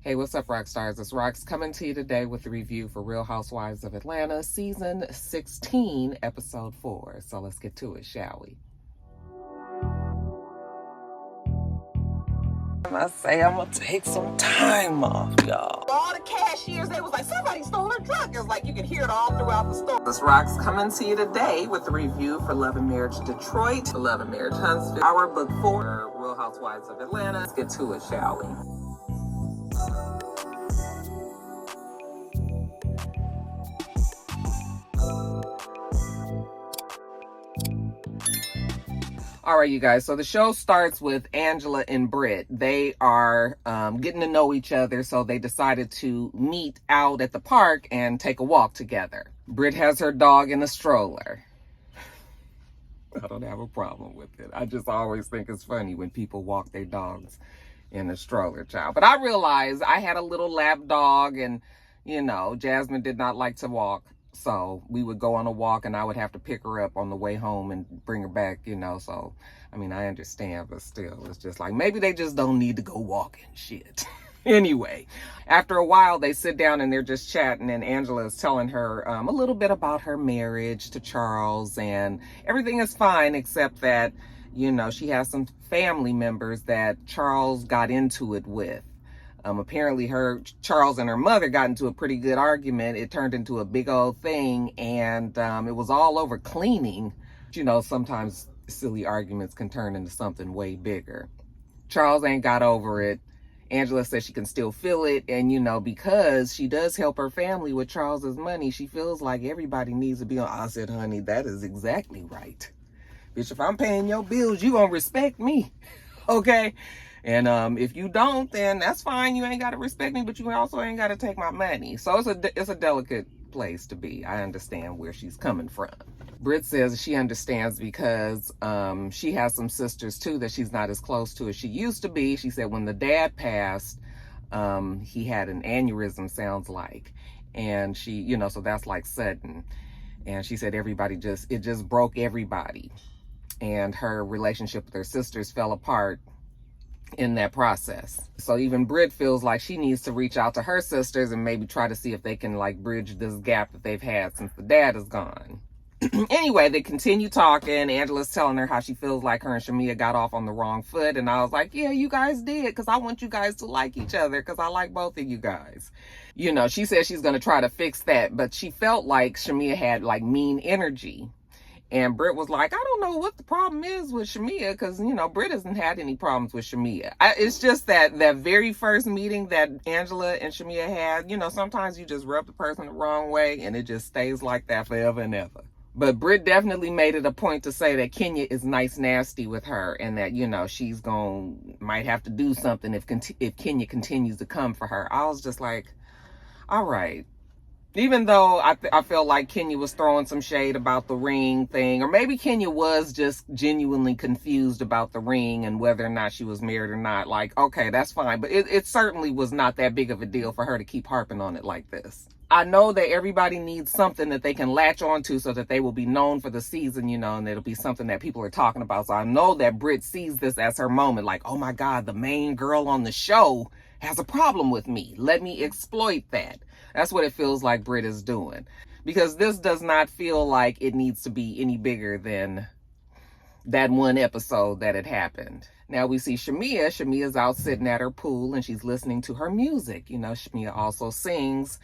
Hey, what's up, Roxstars? It's Rox coming to you today with a review for Real Housewives of Atlanta, Season 16, Episode 4. So let's get to it, shall we? I say I'm gonna take some time off, y'all. All the cashiers, they was like, somebody stole her truck. It's like you can hear it all throughout the store. This Rox coming to you today with a review for Love and Marriage Detroit, Love and Marriage Huntsville, our book 4, Real Housewives of Atlanta. Let's get to it, shall we? All right, you guys. So the show starts with Angela and Brit. They are getting to know each other, so they decided to meet out at the park and take a walk together. Brit has her dog in a stroller. I don't have a problem with it. I just always think it's funny when people walk their dogs in a stroller, child. But I realized I had a little lap dog, and, you know, Jasmine did not like to walk. So we would go on a walk and I would have to pick her up on the way home and bring her back, you know. So, I mean, I understand, but still, it's just like, maybe they just don't need to go walking, shit. Anyway, after a while, they sit down and they're just chatting, and Angela is telling her a little bit about her marriage to Charles, and everything is fine except that, you know, she has some family members that Charles got into it with. Apparently Charles and her mother got into a pretty good argument. It turned into a big old thing, and it was all over cleaning. You know, sometimes silly arguments can turn into something way bigger. Charles ain't got over it. Angela says she can still feel it, and, you know, because she does help her family with Charles's money, she feels like everybody needs to be on. I said, honey, that is exactly right. Bitch, if I'm paying your bills, you gonna respect me, okay? And if you don't, then that's fine. You ain't got to respect me, but you also ain't got to take my money. So it's a delicate place to be. I understand where she's coming from. Brit says she understands because she has some sisters, too, that she's not as close to as she used to be. She said when the dad passed, he had an aneurysm, sounds like. And she, you know, so that's like sudden. And she said it just broke everybody. And her relationship with her sisters fell apart in that process. So even Brit feels like she needs to reach out to her sisters and maybe try to see if they can like bridge this gap that they've had since the dad is gone. Anyway, they continue talking. Angela's telling her how she feels like her and Shamia got off on the wrong foot. And I was like, yeah, you guys did, because I want you guys to like each other, because I like both of you guys. You know, she said she's going to try to fix that, but she felt like Shamia had like mean energy. And Brit was like, I don't know what the problem is with Shamia, because, you know, Brit hasn't had any problems with Shamia. It's just that very first meeting that Angela and Shamia had, you know, sometimes you just rub the person the wrong way and it just stays like that forever and ever. But Brit definitely made it a point to say that Kenya is nice nasty with her, and that, you know, she's might have to do something if Kenya continues to come for her. I was just like, all right. Even though I felt like Kenya was throwing some shade about the ring thing, or maybe Kenya was just genuinely confused about the ring and whether or not she was married or not. Like, okay, that's fine. But it certainly was not that big of a deal for her to keep harping on it like this. I know that everybody needs something that they can latch onto so that they will be known for the season, you know, and it'll be something that people are talking about. So I know that Brit sees this as her moment, like, oh my God, the main girl on the show has a problem with me. Let me exploit that. That's what it feels like Brit is doing. Because this does not feel like it needs to be any bigger than that one episode that had happened. Now we see Shamia. Shamia's out sitting at her pool and she's listening to her music. You know, Shamia also sings.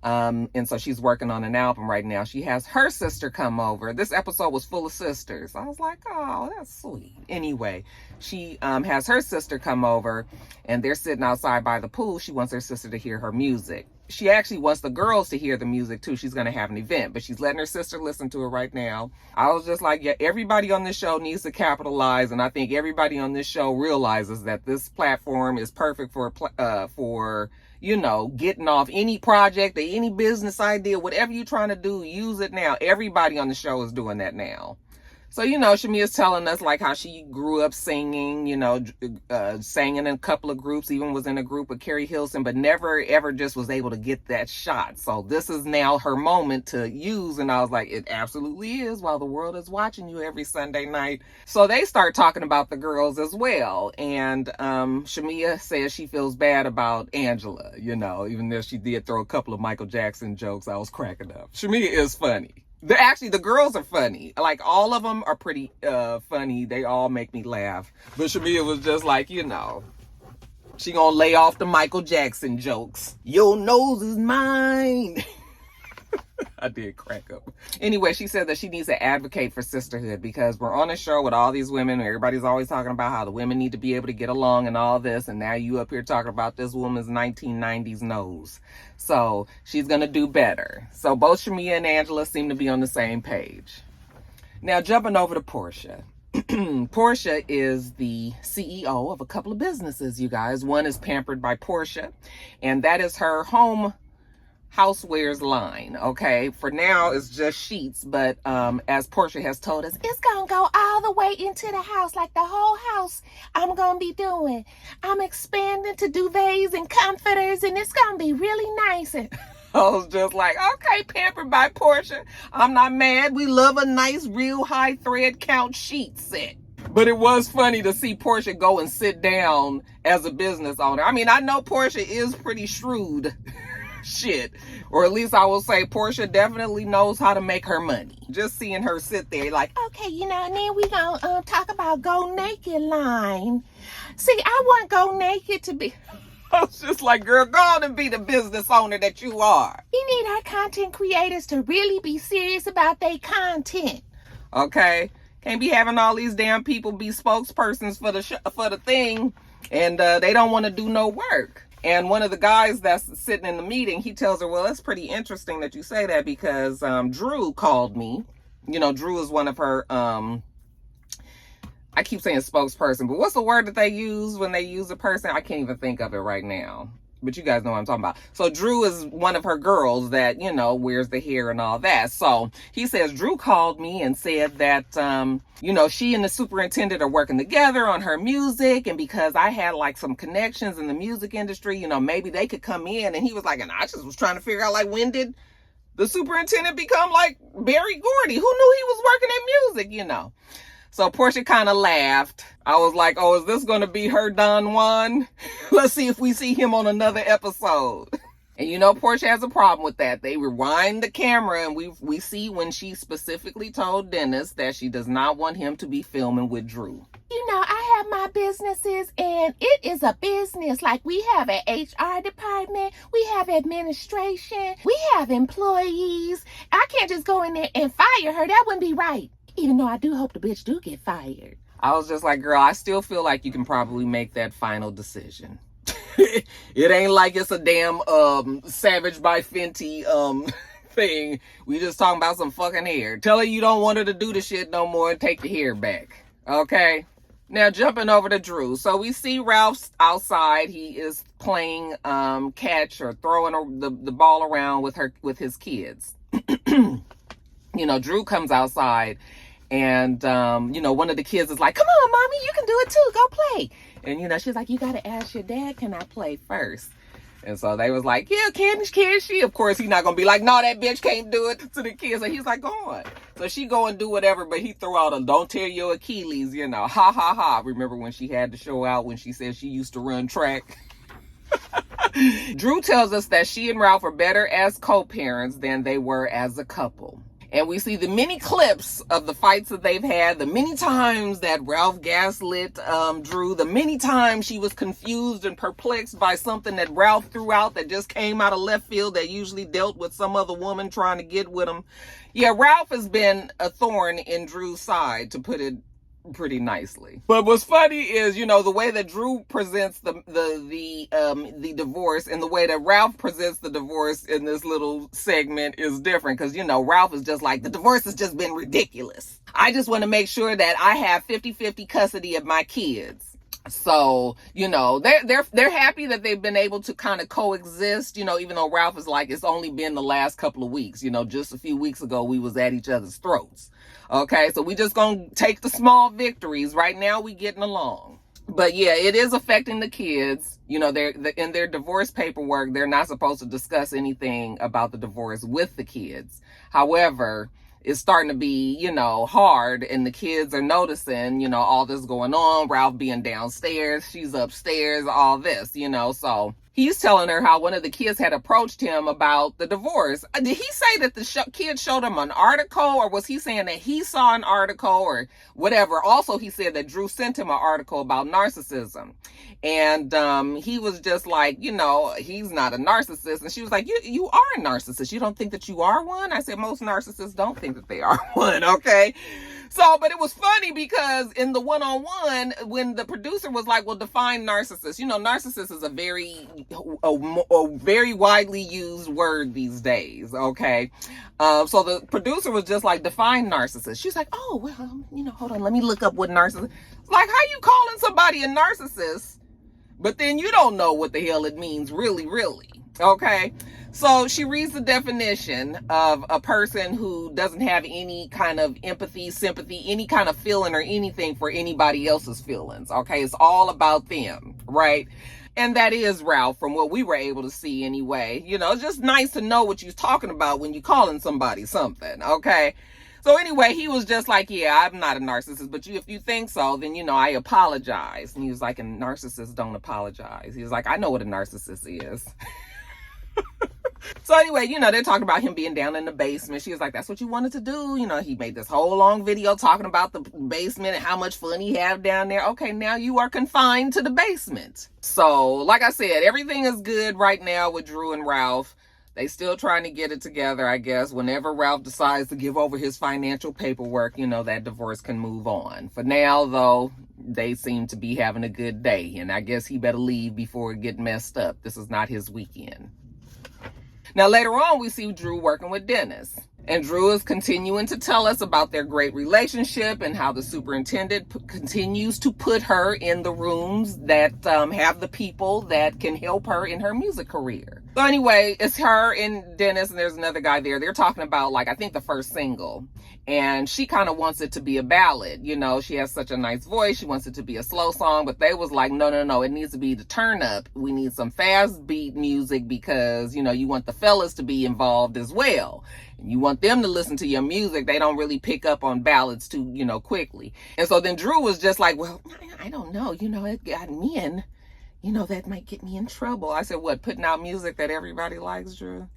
And so she's working on an album right now. She has her sister come over. This episode was full of sisters. I was like, oh, that's sweet. Anyway, she has her sister come over and they're sitting outside by the pool. She wants her sister to hear her music. She actually wants the girls to hear the music too. She's going to have an event, but she's letting her sister listen to it right now. I was just like, yeah, everybody on this show needs to capitalize. And I think everybody on this show realizes that this platform is perfect for, you know, getting off any project or any business idea, whatever you're trying to do, use it now. Everybody on the show is doing that now. So, Shamia's telling us like how she grew up singing, sang in a couple of groups, even was in a group with Carrie Hilson, but never ever just was able to get that shot. So this is now her moment to use. And I was like, it absolutely is, while the world is watching you every Sunday night. So they start talking about the girls as well. And Shamia says she feels bad about Angela, even though she did throw a couple of Michael Jackson jokes. I was cracking up. Shamia is funny. The girls are funny. Like, all of them are pretty funny. They all make me laugh. But Shamia was just like, she gonna lay off the Michael Jackson jokes. Your nose is mine. I did crack up. Anyway, she said that she needs to advocate for sisterhood because we're on a show with all these women. Everybody's always talking about how the women need to be able to get along and all this. And now you up here talking about this woman's 1990s nose. So she's going to do better. So both Shamia and Angela seem to be on the same page. Now, jumping over to Porsha. Porsha is the CEO of a couple of businesses, you guys. One is Pampered by Porsha, and that is her home housewares line. Okay, for now it's just sheets, but as Porsha has told us, it's gonna go all the way into the house, like the whole house. I'm gonna be doing. I'm expanding to duvets and comforters, and it's gonna be really nice. And I was just like, okay, Pampered by Porsha, I'm not mad. We love a nice, real high thread count sheet set. But it was funny to see Porsha go and sit down as a business owner. I mean, I know Porsha is pretty shrewd. Shit, or at least I will say Porsha definitely knows how to make her money. Just seeing her sit there like, okay, and then we gonna talk about Go Naked line. See, I want Go Naked to be. I was just like, girl, go on and be the business owner that you are. We need our content creators to really be serious about their content. Okay, can't be having all these damn people be spokespersons for the thing, and they don't want to do no work. And one of the guys that's sitting in the meeting, he tells her, well, it's pretty interesting that you say that because Drew called me. Drew is one of her, I keep saying spokesperson, but what's the word that they use when they use a person? I can't even think of it right now. But you guys know what I'm talking about. So Drew is one of her girls that, wears the hair and all that. So he says, Drew called me and said that, she and the superintendent are working together on her music. And because I had like some connections in the music industry, maybe they could come in. And he was like, and I just was trying to figure out, like, when did the superintendent become like Berry Gordy? Who knew he was working in music, So Porsha kind of laughed. I was like, oh, is this going to be her Don Juan? Let's see if we see him on another episode. And Porsha has a problem with that. They rewind the camera and we see when she specifically told Dennis that she does not want him to be filming with Drew. I have my businesses and it is a business. Like, we have an HR department, we have administration, we have employees. I can't just go in there and fire her. That wouldn't be right. Even though I do hope the bitch do get fired. I was just like, girl, I still feel like you can probably make that final decision. It ain't like it's a damn Savage by Fenty thing. We just talking about some fucking hair. Tell her you don't want her to do the shit no more and take the hair back. Okay? Now jumping over to Drew. So we see Ralph outside. He is playing catch or throwing the ball around with his kids. Drew comes outside and, one of the kids is like, come on, mommy, you can do it too. Go play. And, she's like, you got to ask your dad, can I play first? And so they was like, yeah, can she? Of course, he's not going to be like, no, that bitch can't do it to the kids. And he's like, go on. So she go and do whatever, but he threw out a don't tear your Achilles, ha, ha, ha. Remember when she had to show out when she said she used to run track? Drew tells us that she and Ralph are better as co-parents than they were as a couple. And we see the many clips of the fights that they've had, the many times that Ralph gaslit Drew, the many times she was confused and perplexed by something that Ralph threw out that just came out of left field that usually dealt with some other woman trying to get with him. Yeah, Ralph has been a thorn in Drew's side, to put it pretty nicely. But what's funny is, the way that Drew presents the divorce and the way that Ralph presents the divorce in this little segment is different. Because, Ralph is just like, the divorce has just been ridiculous. I just want to make sure that I have 50-50 custody of my kids. So, they're happy that they've been able to kind of coexist, even though Ralph is like, it's only been the last couple of weeks, just a few weeks ago, we was at each other's throats. Okay. So we just gonna take the small victories. Right now we getting along. But yeah, it is affecting the kids. They're in their divorce paperwork, they're not supposed to discuss anything about the divorce with the kids. However, it's starting to be, hard, and the kids are noticing, all this going on. Ralph being downstairs, she's upstairs, all this, so he's telling her how one of the kids had approached him about the divorce. Did he say that the kid showed him an article, or was he saying that he saw an article or whatever? Also, he said that Drew sent him an article about narcissism. And he was just like, he's not a narcissist. And she was like, you are a narcissist. You don't think that you are one? I said, most narcissists don't think that they are one, okay? So, but it was funny because in the one-on-one, when the producer was like, well, define narcissist. Narcissist is a very widely used word these days, okay? So the producer was just like, define narcissist. She's like, oh, well, hold on, let me look up what narcissist. Like, how you calling somebody a narcissist, but then you don't know what the hell it means really, okay? So she reads the definition of a person who doesn't have any kind of empathy, sympathy, any kind of feeling or anything for anybody else's feelings, okay? It's all about them, right? And that is Ralph, from what we were able to see anyway. It's just nice to know what you're talking about when you're calling somebody something, okay? So anyway, he was just like, yeah, I'm not a narcissist, but if you think so, then, I apologize. And he was like, and narcissists don't apologize. He was like, I know what a narcissist is. So anyway, they're talking about him being down in the basement. She was like, that's what you wanted to do. He made this whole long video talking about the basement and how much fun he had down there. Okay, now you are confined to the basement. So like I said, everything is good right now with Drew and Ralph. They still trying to get it together, I guess. Whenever Ralph decides to give over his financial paperwork, that divorce can move on. For now, though, they seem to be having a good day. And I guess he better leave before it get messed up. This is not his weekend. Now, later on, we see Drew working with Dennis. And Drew is continuing to tell us about their great relationship and how the superintendent continues to put her in the rooms that have the people that can help her in her music career. So anyway, it's her and Dennis, and there's another guy there. They're talking about, I think the first single. And she kind of wants it to be a ballad. She has such a nice voice. She wants it to be a slow song. But they was like, no. It needs to be the turn up. We need some fast beat music because, you want the fellas to be involved as well. And you want them to listen to your music. They don't really pick up on ballads too, quickly. And so then Drew was just like, well, I don't know. It got me in. That might get me in trouble. I said, what, putting out music that everybody likes, Drew?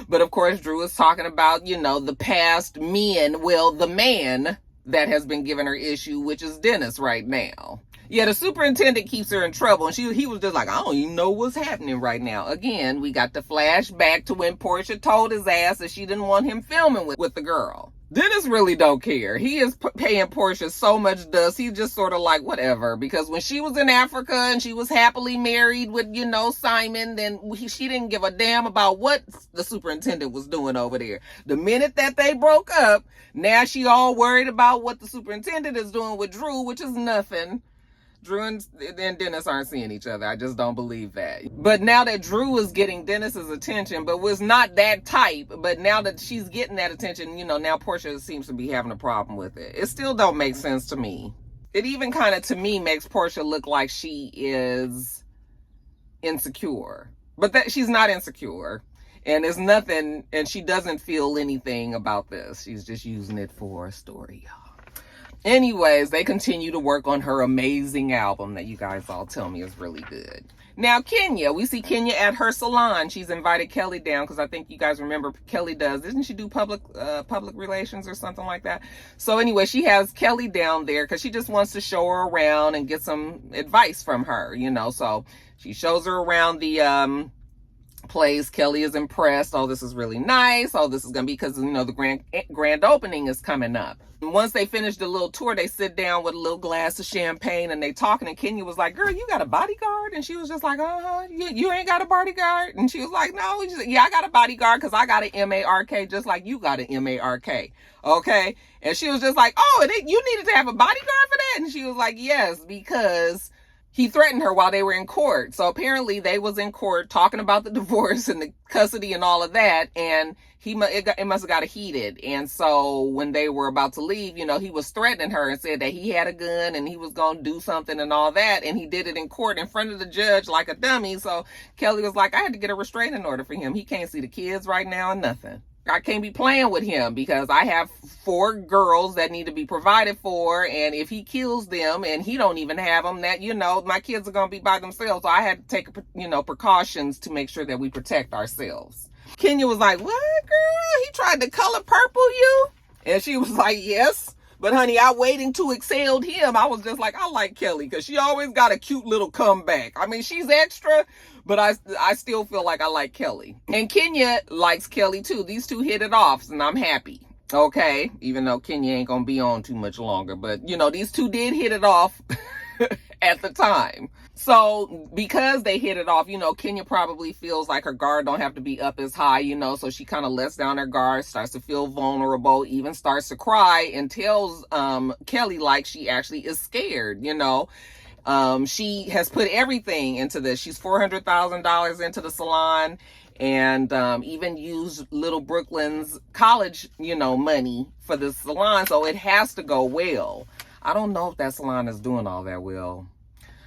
But of course, Drew is talking about, the past the man that has been giving her issue, which is Dennis right now. Yeah, the superintendent keeps her in trouble, and he was just like, I don't even know what's happening right now. Again, we got the flashback to when Porsha told his ass that she didn't want him filming with the girl. Dennis really don't care. He is paying Porsha so much dust. He's just sort of like, whatever. Because when she was in Africa and she was happily married with, Simon, then she didn't give a damn about what the superintendent was doing over there. The minute that they broke up, now she all worried about what the superintendent is doing with Drew, which is nothing. Drew and Dennis aren't seeing each other. I just don't believe that. But now that Drew is getting Dennis's attention, but was not that type, but now that she's getting that attention, now Porsha seems to be having a problem with it. It still don't make sense to me. It even kind of, to me, makes Porsha look like she is insecure. But that she's not insecure. And there's nothing, and she doesn't feel anything about this. She's just using it for a story, y'all. Anyways, they continue to work on her amazing album that you guys all tell me is really good. Now, Kenya, we see Kenya at her salon. She's invited Kelly down because I think you guys remember Kelly doesn't she do public relations or something like that? So anyway, she has Kelly down there because she just wants to show her around and get some advice from her, So she shows her around the place. Kelly is impressed. Oh, this is really nice. Oh, this is going to be because, you know, the grand opening is coming up. And once they finish the little tour, they sit down with a little glass of champagne and they talking. And Kenya was like, girl, you got a bodyguard? And she was just like, you ain't got a bodyguard? And she was like, no. She said, yeah, I got a bodyguard because I got an M-A-R-K just like you got an M-A-R-K. Okay. And she was just like, oh, you needed to have a bodyguard for that? And she was like, yes, because he threatened her while they were in court. So apparently they was in court talking about the divorce and the custody and all of that. And it must have got heated. And so when they were about to leave, you know, he was threatening her and said that he had a gun and he was going to do something and all that. And he did it in court in front of the judge like a dummy. So Kelly was like, I had to get a restraining order for him. He can't see the kids right now and nothing. I can't be playing with him because I have 4 girls that need to be provided for. And if he kills them and he don't even have them, that, you know, my kids are going to be by themselves. So I had to take, you know, precautions to make sure that we protect ourselves. Kenya was like, what, girl? He tried to color purple you? And she was like, yes. But honey, I waiting to excel him. I was just like, I like Kelly because she always got a cute little comeback. I mean, she's extra, but I still feel like I like Kelly. And Kenya likes Kelly too. These two hit it off, and I'm happy. Okay, even though Kenya ain't gonna be on too much longer. But, you know, these two did hit it off at the time. So because they hit it off, you know, Kenya probably feels like her guard don't have to be up as high, you know, so she kind of lets down her guard, starts to feel vulnerable, even starts to cry and tells Kelly like she actually is scared, you know. She has put everything into this. She's $400,000 into the salon and even used little Brooklyn's college, you know, money for the salon. So it has to go well. I don't know if that salon is doing all that well.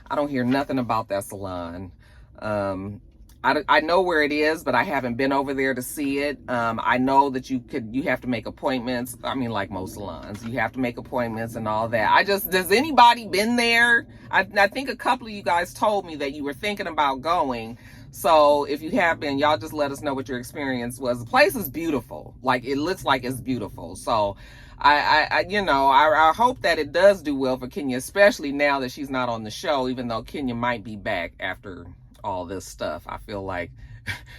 I don't hear nothing about that salon. I know where it is, but I haven't been over there to see it. I know that you have to make appointments. I mean, like most salons, you have to make appointments and all that. Does anybody been there? I think a couple of you guys told me that you were thinking about going. So if you have been, y'all just let us know what your experience was. The place is beautiful. Like, it looks like it's beautiful. So I hope that it does do well for Kenya, especially now that she's not on the show, even though Kenya might be back after all this stuff. I feel like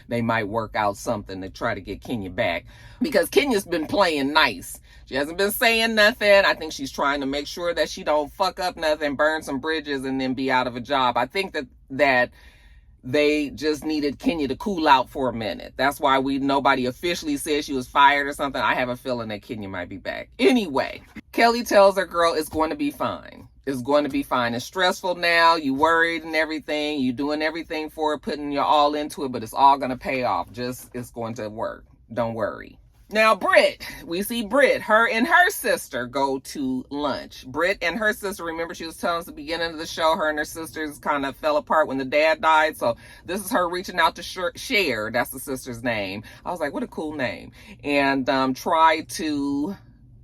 they might work out something to try to get Kenya back because Kenya's been playing nice. She hasn't been saying nothing. I think she's trying to make sure that she don't fuck up nothing, burn some bridges, and then be out of a job. I think that they just needed Kenya to cool out for a minute. That's why nobody officially said she was fired or something. I have a feeling that Kenya might be back. Anyway, Kelly tells her, girl, it's going to be fine. It's going to be fine. It's stressful now. You worried and everything. You doing everything for it, putting your all into it, but it's all going to pay off. It's going to work. Don't worry. Now, Brit, we see Brit, her and her sister go to lunch. Brit and her sister, remember she was telling us at the beginning of the show, her and her sisters kind of fell apart when the dad died. So this is her reaching out to Cher, that's the sister's name. I was like, what a cool name. And try to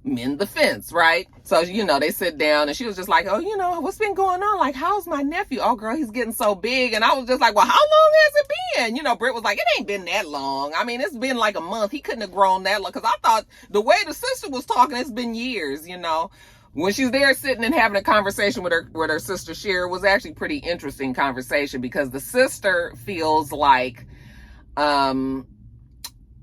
mend the fence, right? So, you know, they sit down and she was just like, oh, you know, what's been going on? Like, how's my nephew? Oh, girl, he's getting so big. And I was just like, well, how long has it been? You know, Brit was like, it ain't been that long. I mean, it's been like a month. He couldn't have grown that long. Because I thought the way the sister was talking, it's been years, you know. When she's there sitting and having a conversation with her sister Cher, was actually pretty interesting conversation because the sister feels like,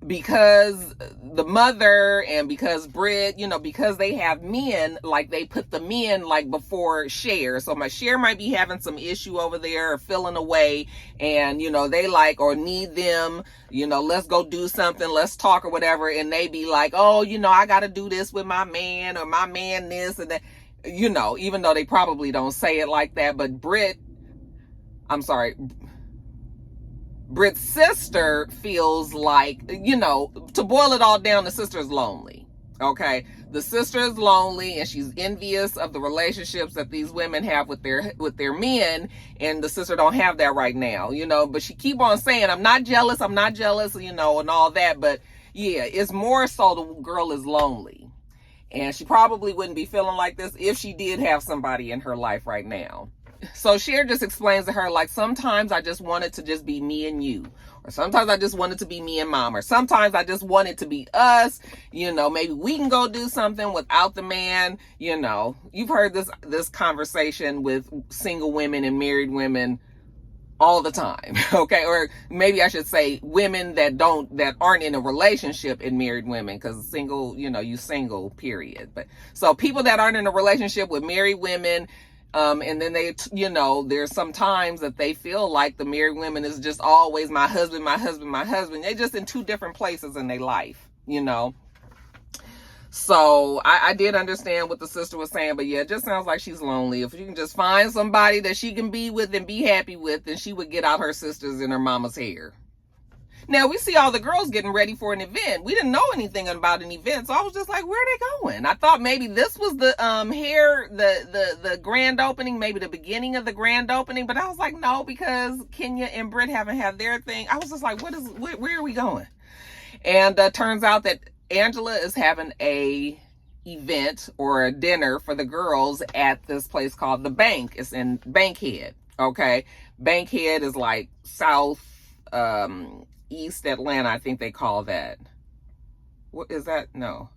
because the mother and because Brit, you know, because they have men, like they put the men like before Cher. So my Cher might be having some issue over there or feeling away and, you know, they like or need them, you know, let's go do something, let's talk or whatever. And they be like, oh, you know, I got to do this with my man or my man this and that, you know, even though they probably don't say it like that. But Brit's sister feels like, you know, to boil it all down, the sister is lonely. Okay. The sister is lonely and she's envious of the relationships that these women have with their men. And the sister don't have that right now, you know, but she keep on saying, I'm not jealous, you know, and all that. But yeah, it's more so the girl is lonely and she probably wouldn't be feeling like this if she did have somebody in her life right now. So Cher just explains to her, like, sometimes I just want it to just be me and you. Or sometimes I just want it to be me and mom. Or sometimes I just want it to be us. You know, maybe we can go do something without the man. You know, you've heard this conversation with single women and married women all the time. Okay. Or maybe I should say women that aren't in a relationship and married women, because single, you single, period. But so people that aren't in a relationship with married women, and then they, there's some times that they feel like the married women is just always my husband, my husband, my husband. They're just in two different places in their life, So I did understand what the sister was saying, but yeah, it just sounds like she's lonely. If you can just find somebody that she can be with and be happy with, then she would get out her sisters and her mama's hair. Now, we see all the girls getting ready for an event. We didn't know anything about an event, so I was just like, where are they going? I thought maybe this was the the grand opening, maybe the beginning of the grand opening, but I was like, no, because Kenya and Brit haven't had their thing. I was just like, where are we going? And turns out that Angela is having a event or a dinner for the girls at this place called The Bank. It's in Bankhead. Okay. Bankhead is like south, east Atlanta. I think they call that. What is that? No.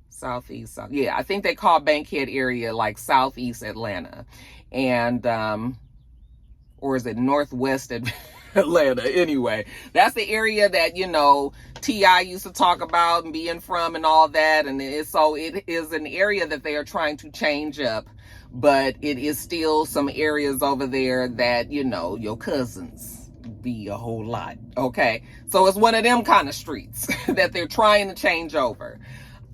Southeast. Yeah. I think they call Bankhead area like southeast Atlanta. And, or is it northwest Atlanta? Anyway, that's the area that, T.I. used to talk about and being from and all that. And it is an area that they are trying to change up, but it is still some areas over there that, your cousins be a whole lot. Okay. So it's one of them kind of streets that they're trying to change over.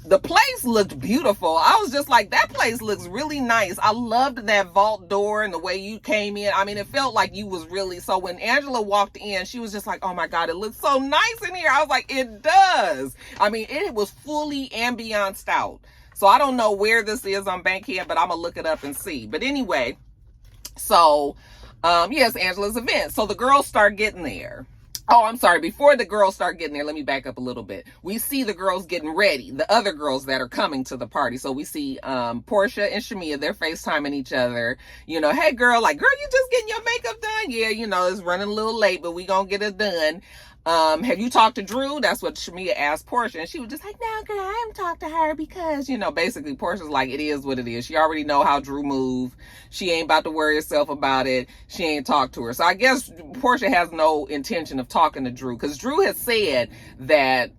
The place looked beautiful. I was just like, that place looks really nice. I loved that vault door and the way you came in. I mean, it felt like you was really, so when Angela walked in, she was just like, oh my God, it looks so nice in here. I was like, it does. I mean, it was fully ambianced out. So I don't know where this is on Bankhead, but I'm going to look it up and see. But anyway, so, yes, Angela's event. So the girls start getting there. Oh, I'm sorry. Before the girls start getting there, let me back up a little bit. We see the girls getting ready, the other girls that are coming to the party. So we see Porsha and Shamia, they're FaceTiming each other. Hey, girl, you just getting your makeup done? Yeah, it's running a little late, but we gonna get it done. Have you talked to Drew? That's what Shamia asked Porsha. And she was just like, no, girl, I haven't talked to her because, basically Porsha's like, it is what it is. She already know how Drew move. She ain't about to worry herself about it. She ain't talked to her. So I guess Porsha has no intention of talking to Drew, because Drew has said that,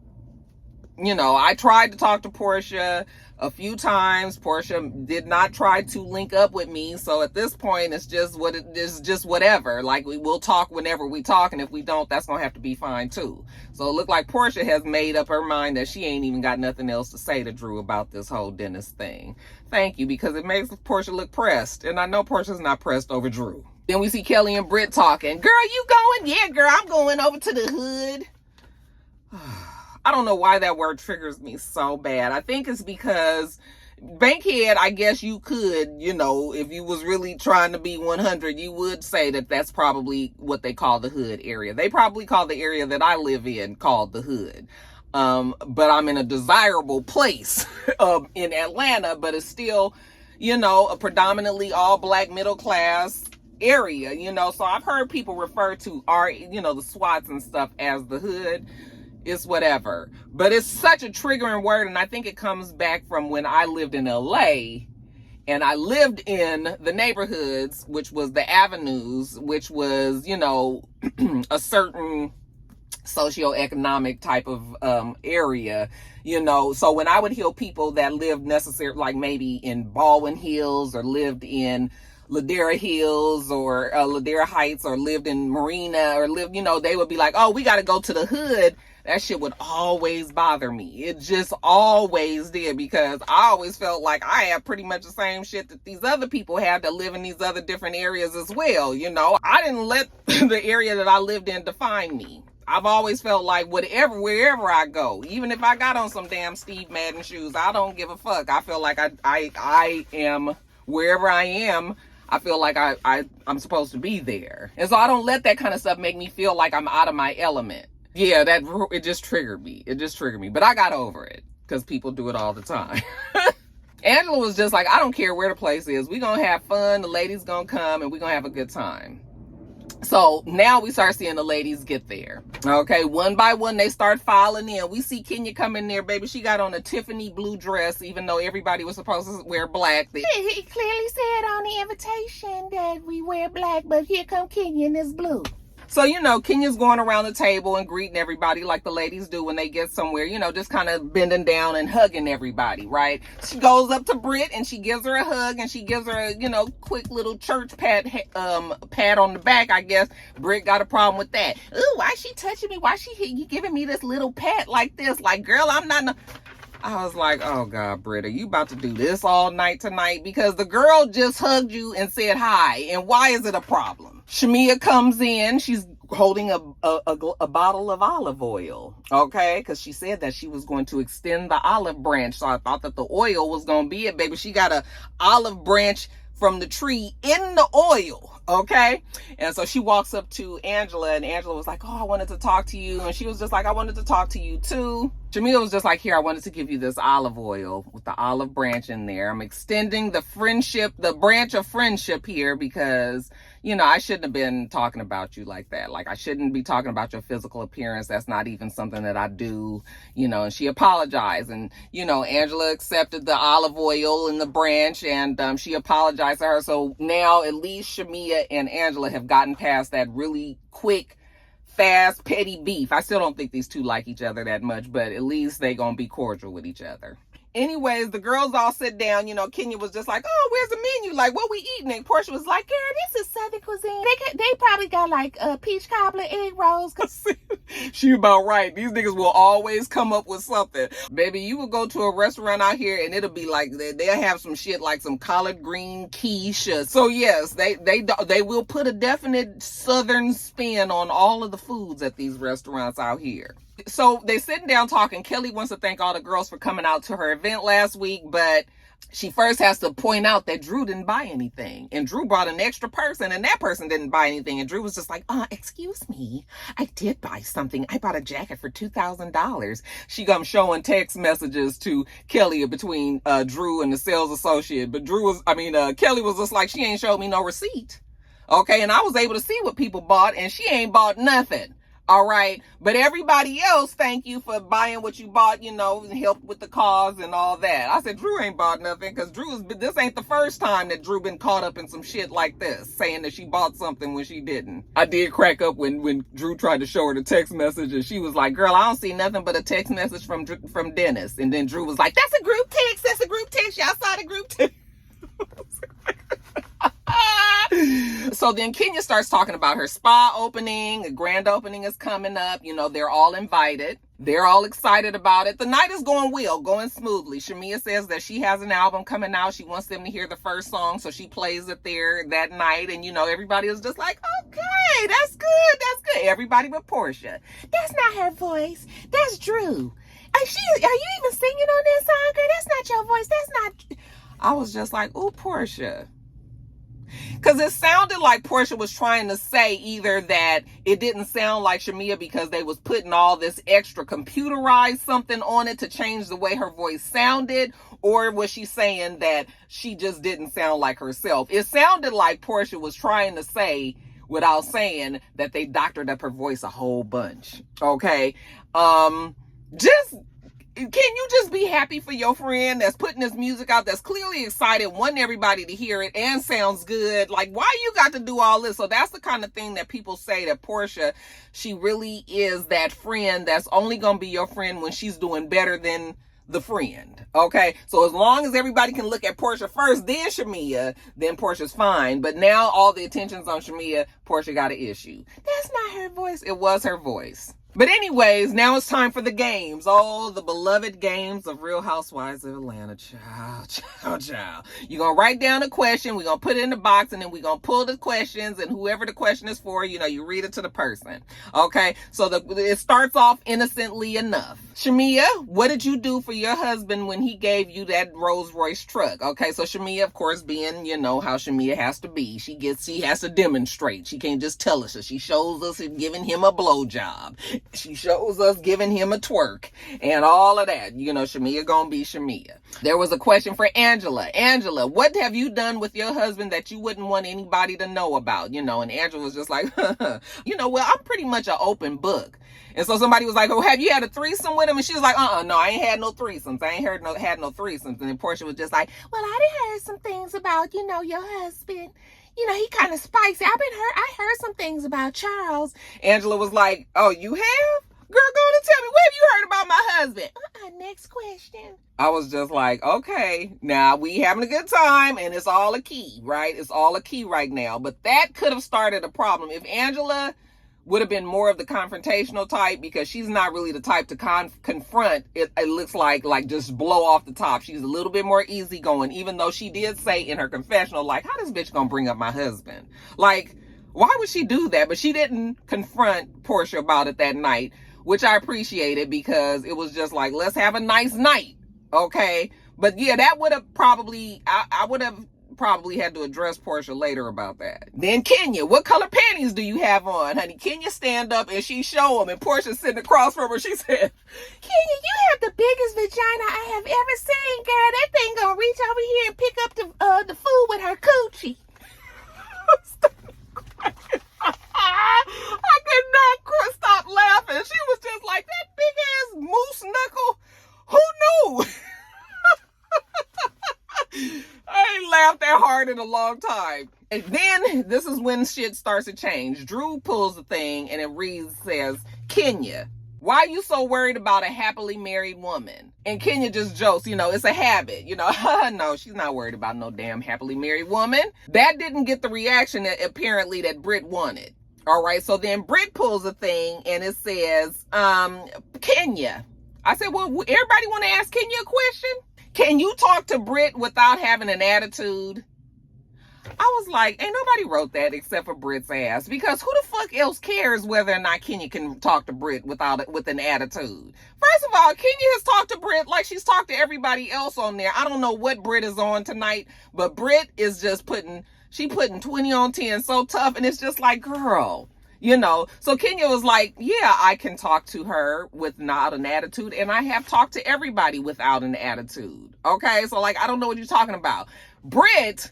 I tried to talk to Porsha a few times. Porsha did not try to link up with me. So at this point, it's just what it is, just whatever. Like, we will talk whenever we talk. And if we don't, that's going to have to be fine too. So it looked like Porsha has made up her mind that she ain't even got nothing else to say to Drew about this whole dentist thing. Thank you, because it makes Porsha look pressed. And I know Porsha's not pressed over Drew. Then we see Kelly and Brit talking. Girl, you going? Yeah, girl, I'm going over to the hood. I don't know why that word triggers me so bad. I think it's because Bankhead, I guess you could, if you was really trying to be 100, you would say that that's probably what they call the hood area. They probably call the area that I live in called the hood. But I'm in a desirable place in Atlanta, but it's still, a predominantly all black middle class area, so I've heard people refer to the SWATs and stuff as the hood. It's whatever, but it's such a triggering word. And I think it comes back from when I lived in LA and I lived in the neighborhoods, which was the avenues, which was, a certain socioeconomic type of area, so when I would hear people that lived necessarily like maybe in Baldwin Hills or lived in Ladera Hills or Ladera Heights or lived in Marina or lived, they would be like, oh, we got to go to the hood. That shit would always bother me. It just always did, because I always felt like I have pretty much the same shit that these other people have that live in these other different areas as well. I didn't let the area that I lived in define me. I've always felt like wherever I go, even if I got on some damn Steve Madden shoes, I don't give a fuck. I feel like I am wherever I am. I feel like I'm supposed to be there. And so I don't let that kind of stuff make me feel like I'm out of my element. Yeah, it just triggered me. But I got over it, because people do it all the time. Angela was just like, I don't care where the place is. We're going to have fun. The ladies going to come and we're going to have a good time. So now we start seeing the ladies get there. Okay, one by one, they start filing in. We see Kenya come in there, baby. She got on a Tiffany blue dress, even though everybody was supposed to wear black. He clearly said on the invitation that we wear black, but here come Kenya in this blue. So, you know, Kenya's going around the table and greeting everybody like the ladies do when they get somewhere, you know, just kind of bending down and hugging everybody, right? She goes up to Brit and she gives her a hug and she gives her a, you know, quick little church pat on the back, I guess. Brit got a problem with that. Ooh, why she touching me? Why you giving me this little pat like this? Like, girl, I'm not... No. I was like, oh God, Brit, are you about to do this all night tonight? Because the girl just hugged you and said hi. And why is it a problem? Shamia comes in. She's holding a bottle of olive oil. Okay? Because she said that she was going to extend the olive branch. So I thought that the oil was going to be it, baby. She got a olive branch from the tree in the oil. Okay. And so she walks up to Angela and Angela was like, oh, I wanted to talk to you. And she was just like, I wanted to talk to you too. Shamia was just like, here, I wanted to give you this olive oil with the olive branch in there. I'm extending the friendship, the branch of friendship here because, you know, I shouldn't have been talking about you like that. Like, I shouldn't be talking about your physical appearance. That's not even something that I do, you know, and she apologized. And, you know, Angela accepted the olive oil and the branch and she apologized to her. So now at least Shamia and Angela have gotten past that really quick, fast, petty beef. I still don't think these two like each other that much, but at least they gonna be cordial with each other. Anyways, the girls all sit down. You know, Kenya was just like, oh, where's the menu? Like, what we eating? And Porsha was like, girl, this is Southern cuisine. They probably got like peach cobbler, egg rolls. She about right. These niggas will always come up with something. Baby, you will go to a restaurant out here and it'll be like, they'll have some shit like some collard green quiche. So yes, they will put a definite Southern spin on all of the foods at these restaurants out here. So they sitting down talking. Kelly wants to thank all the girls for coming out to her event last week, but she first has to point out that Drew didn't buy anything. And Drew brought an extra person and that person didn't buy anything. And Drew was just like, excuse me, I did buy something. I bought a jacket for $2,000. She comes showing text messages to Kelly between Drew and the sales associate. But Kelly was just like, she ain't showed me no receipt. Okay, and I was able to see what people bought and she ain't bought nothing. All right. But everybody else, thank you for buying what you bought, you know, and helped with the cause and all that. I said, Drew ain't bought nothing because this ain't the first time that Drew been caught up in some shit like this, saying that she bought something when she didn't. I did crack up when Drew tried to show her the text message and she was like, girl, I don't see nothing but a text message from Dennis. And then Drew was like, that's a group text. That's a group text. Y'all saw the group text. So then Kenya starts talking about her spa opening. A grand opening is coming up. You know, they're all invited. They're all excited about it. The night is going well, going smoothly. Shamia says that she has an album coming out. She wants them to hear the first song, so she plays it there that night. And, you know, everybody is just like, okay, that's good. That's good. Everybody but Porsha. That's not her voice. That's Drew. Are you even singing on that song, girl? That's not your voice. That's not... I was just like, ooh, Porsha. Because it sounded like Porsha was trying to say either that it didn't sound like Shamia because they was putting all this extra computerized something on it to change the way her voice sounded, or was she saying that she just didn't sound like herself? It sounded like Porsha was trying to say, without saying, that they doctored up her voice a whole bunch. Okay? Can you just be happy for your friend that's putting this music out, that's clearly excited, wanting everybody to hear it, and sounds good? Like, why you got to do all this? So that's the kind of thing that people say that Porsha, she really is that friend that's only going to be your friend when she's doing better than the friend. Okay? So as long as everybody can look at Porsha first, then Shamia, then Portia's fine. But now all the attention's on Shamia, Porsha got an issue. That's not her voice. It was her voice. But anyways, now it's time for the games. Oh, the beloved games of Real Housewives of Atlanta. Child. You're going to write down a question. We're going to put it in the box, and then we're going to pull the questions, and whoever the question is for, you know, you read it to the person. Okay? So it starts off innocently enough. Shamia, what did you do for your husband when he gave you that Rolls Royce truck? Okay, so Shamia, of course, being, you know, how Shamia has to be. She has to demonstrate. She can't just tell us. She shows us and giving him a blowjob. She shows us giving him a twerk and all of that. You know, Shamia gonna be Shamia. There was a question for Angela. Angela, what have you done with your husband that you wouldn't want anybody to know about? You know, and Angela was just like, you know, well, I'm pretty much an open book. And so somebody was like, oh, have you had a threesome with him? And she was like, no, I ain't had no threesomes. I ain't had no threesomes. And then Porsha was just like, well, I done heard some things about, you know, your husband. You know, he kind of spicy. I heard some things about Charles. Angela was like, oh, you have? Girl, go to tell me, what have you heard about my husband? Next question. I was just like, okay, now we having a good time, and it's all a key, right? It's all a key right now. But that could have started a problem. If Angela would have been more of the confrontational type, because she's not really the type to confront, it looks like just blow off the top. She's a little bit more easygoing, even though she did say in her confessional, like, how this bitch gonna bring up my husband? Like, why would she do that? But she didn't confront Porsha about it that night, which I appreciated, because it was just like, let's have a nice night, okay? But yeah, that would have probably, I would have probably had to address Porsha later about that. Then Kenya, what color panties do you have on, honey? Kenya stand up and she show them, and Porsha sitting across from her. She said, Kenya, you have the biggest vagina I have ever seen, girl. That thing gonna reach over here and pick up the food with her coochie. I could not stop laughing. She was just like, that big ass moose knuckle. Who knew? I ain't laughed that hard in a long time. And then this is when shit starts to change. Drew pulls the thing and it says, Kenya, why are you so worried about a happily married woman? And Kenya just jokes, you know, it's a habit. You know, no, she's not worried about no damn happily married woman. That didn't get the reaction that apparently that Brit wanted. All right, so then Brit pulls a thing and it says, Kenya. I said, well, everybody want to ask Kenya a question? Can you talk to Brit without having an attitude? I was like, ain't nobody wrote that except for Brit's ass, because who the fuck else cares whether or not Kenya can talk to Brit with an attitude? First of all, Kenya has talked to Brit like she's talked to everybody else on there. I don't know what Brit is on tonight, but Brit is just putting 20 on 10 so tough, and it's just like, girl, you know. So Kenya was like, yeah, I can talk to her without an attitude, and I have talked to everybody without an attitude. Okay, so like, I don't know what you're talking about. Brit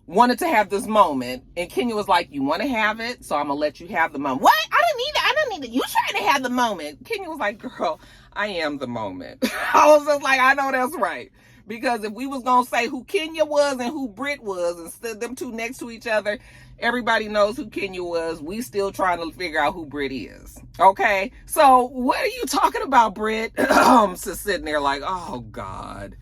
wanted to have this moment, and Kenya was like, you want to have it, so I'm gonna let you have the moment. What? I don't need it. You trying to have the moment. Kenya was like, girl, I am the moment. I was just like, I know that's right. Because if we was gonna say who Kenya was and who Brit was and stood them two next to each other, everybody knows who Kenya was. We still trying to figure out who Brit is. Okay? So what are you talking about, Brit? Just sitting there like, oh God.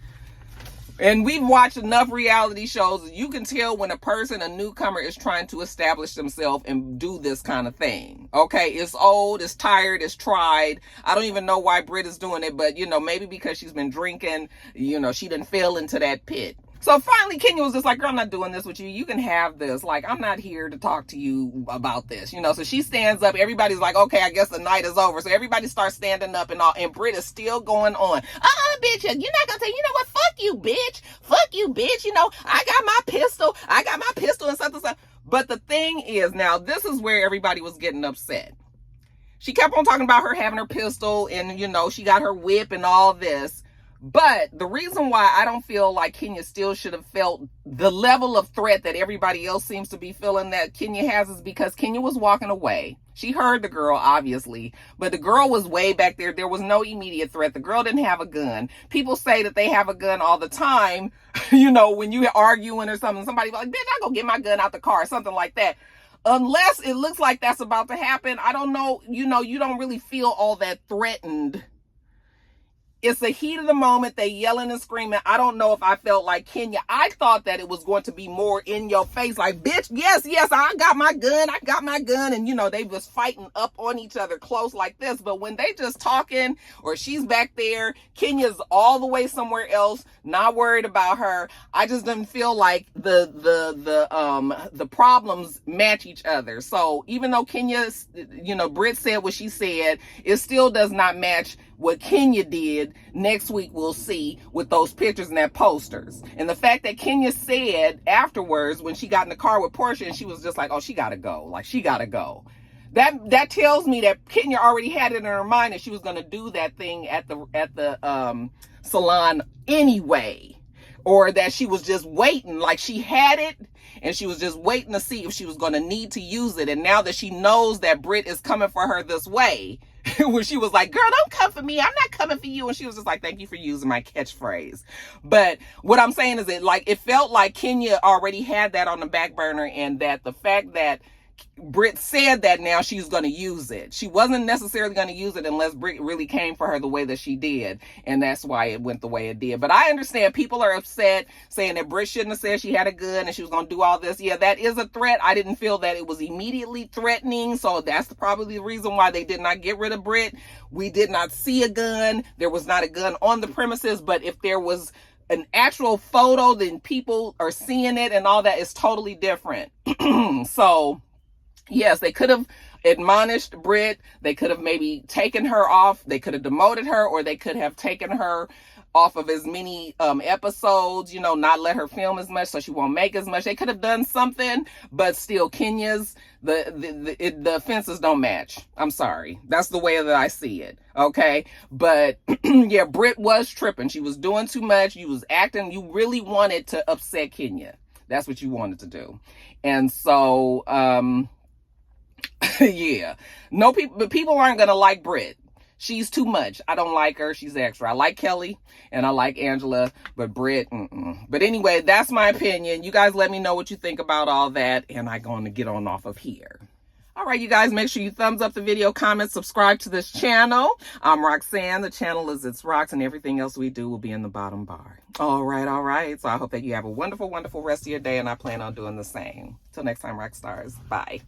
And we've watched enough reality shows. You can tell when a newcomer is trying to establish themselves and do this kind of thing. Okay, it's old, it's tired, it's tried. I don't even know why Brit is doing it, but you know, maybe because she's been drinking, you know, she didn't fall into that pit. So finally, Kenya was just like, girl, I'm not doing this with you. You can have this. Like, I'm not here to talk to you about this, you know. So she stands up. Everybody's like, okay, I guess the night is over. So everybody starts standing up and all. And Brit is still going on. Bitch, you're not going to say, you know what? Fuck you, bitch. Fuck you, bitch. You know, I got my pistol and something. But the thing is, now, this is where everybody was getting upset. She kept on talking about her having her pistol and, you know, she got her whip and all this. But the reason why I don't feel like Kenya still should have felt the level of threat that everybody else seems to be feeling that Kenya has is because Kenya was walking away. She heard the girl, obviously, but the girl was way back there. There was no immediate threat. The girl didn't have a gun. People say that they have a gun all the time, you know, when you're arguing or something. Somebody's like, bitch, I go get my gun out the car, something like that. Unless it looks like that's about to happen, I don't know, you know, you don't really feel all that threatened. It's the heat of the moment. They yelling and screaming. I don't know if I felt like Kenya. I thought that it was going to be more in your face. Like, bitch, yes, I got my gun. And, you know, they was fighting up on each other close like this. But when they just talking or she's back there, Kenya's all the way somewhere else, not worried about her. I just didn't feel like the problems match each other. So even though Kenya, you know, Brit said what she said, it still does not match what Kenya did. Next week we'll see with those pictures and that posters. And the fact that Kenya said afterwards when she got in the car with Porsha and she was just like, oh, she gotta go. Like, she gotta go. That tells me that Kenya already had it in her mind that she was going to do that thing at the salon anyway, or that she was just waiting, like she had it and she was just waiting to see if she was going to need to use it. And now that she knows that Brit is coming for her this way, where she was like, girl, don't come for me, I'm not coming for you, and she was just like, thank you for using my catchphrase. But what I'm saying is, it felt like Kenya already had that on the back burner, and that the fact that Brit said that now she's going to use it. She wasn't necessarily going to use it unless Brit really came for her the way that she did. And that's why it went the way it did. But I understand people are upset saying that Brit shouldn't have said she had a gun and she was going to do all this. Yeah, that is a threat. I didn't feel that it was immediately threatening. So that's probably the reason why they did not get rid of Brit. We did not see a gun. There was not a gun on the premises. But if there was an actual photo, then people are seeing it and all that is totally different. So yes, they could have admonished Brit. They could have maybe taken her off. They could have demoted her, or they could have taken her off of as many episodes, not let her film as much so she won't make as much. They could have done something, but still Kenya's, the offenses don't match. I'm sorry. That's the way that I see it. Okay. But yeah, Brit was tripping. She was doing too much. You was acting. You really wanted to upset Kenya. That's what you wanted to do. And so, yeah, no, people aren't going to like Brit. She's too much. I don't like her. She's extra. I like Kelly and I like Angela, but Brit, But anyway, that's my opinion. You guys let me know what you think about all that, and I'm going to get on off of here. All right, you guys, make sure you thumbs up the video, comment, subscribe to this channel. I'm Roxanne. The channel is It's Rox, and everything else we do will be in the bottom bar. All right. So I hope that you have a wonderful, wonderful rest of your day, and I plan on doing the same. Till next time, Roxstars. Bye.